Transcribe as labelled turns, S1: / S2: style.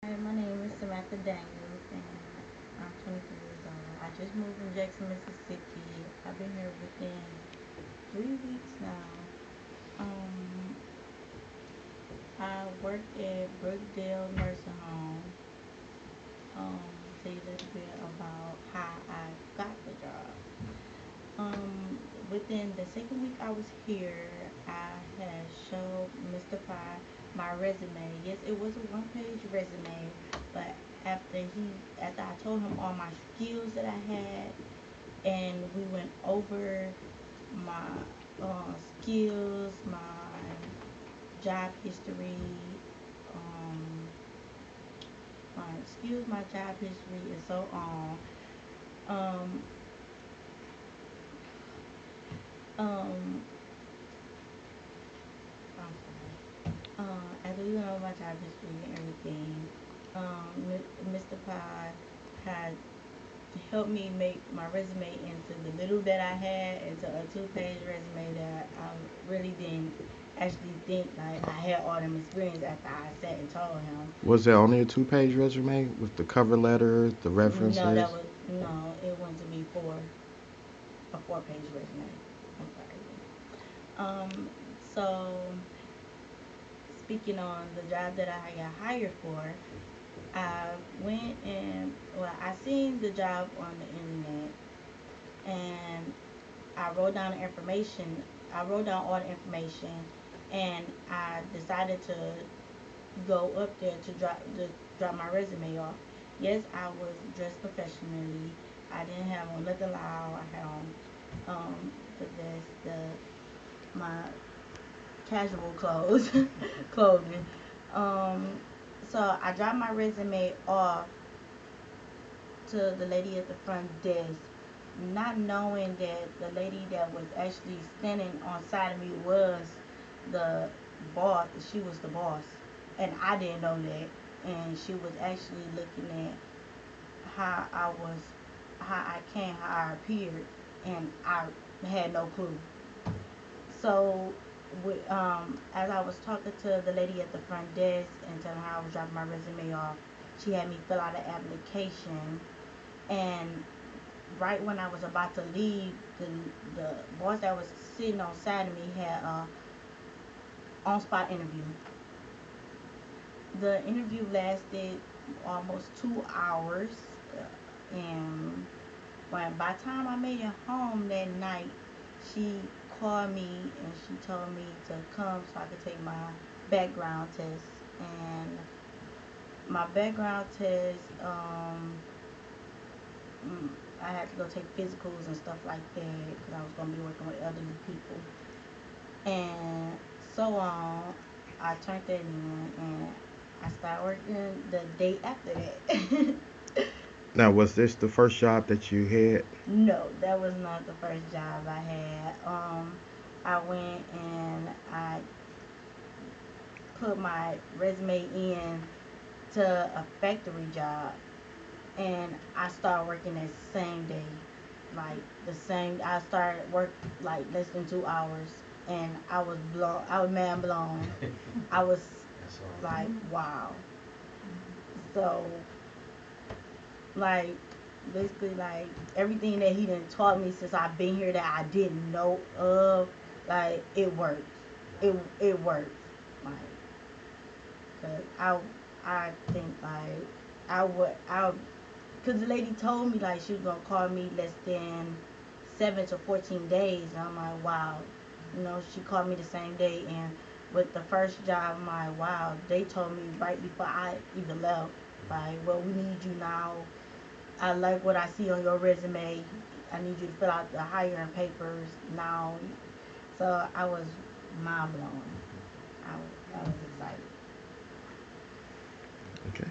S1: Hi, my name is Samantha Daniels, and I'm 23 years old. I just moved from Jackson, Mississippi. I've been here within 3 weeks now. Um, I work at Brookdale Nursing Home. Tell you a little bit about how I got the job. Within the second week I was here, I had showed Mr. Pye my resume. Yes, it was a one-page resume, but after he, after I told him all my skills that I had, and we went over my skills, my job history, um, my skills, my job history, and so on. Um, um, I'm sorry. After we went over my job history and everything, Mr. Pye had helped me make my resume into the little that I had into a two-page resume that I really didn't actually think like I had all them experience after I sat and told him.
S2: Was there only a two-page resume with the cover letter, the
S1: No, that
S2: references?
S1: was no. It wanted to be a four-page resume. I'm sorry. So speaking on the job that I got hired for, I went and well, I seen the job on the internet, and I wrote down the information. I wrote down all the information, and I decided to go up there to drop my resume off. Yes, I was dressed professionally. I didn't have on nothing loud. I had on the vest, my casual clothes, clothing. Um, so I dropped my resume off to the lady at the front desk, not knowing that the lady that was actually standing on side of me was the boss. She was the boss, and I didn't know that. And she was actually looking at how I was, how I came, how I appeared, and I had no clue. So, as I was talking to the lady at the front desk and telling her I was dropping my resume off, she had me fill out an application, and right when I was about to leave, the boss that was sitting on side of me had a on spot interview. The interview lasted almost 2 hours, and when by the time I made it home that night, she called me and she told me to come so I could take my background test. And my background test, mm, I had to go take physicals and stuff like that because I was going to be working with elderly people. And so on, I turned that in and I started working the day after that.
S2: Now, was this the first job that you had?
S1: No, that was not the first job I had. I went and I put my resume in to a factory job, and I started working that same day. Like the same, I started work like less than 2 hours, and I was blown. I was man blown. I was like, wow. So like basically like everything that he done taught me since I've been here that I didn't know of, like it works. It works. Like, cause I think like I cause the lady told me like she was gonna call me less than 7 to 14 days, and I'm like wow, she called me the same day, and with the first job I'm like wow, they told me right before I even left like well we need you now. I like what I see on your resume. I need you to fill out the hiring papers now. So I was mind blown. I was excited.
S2: Okay.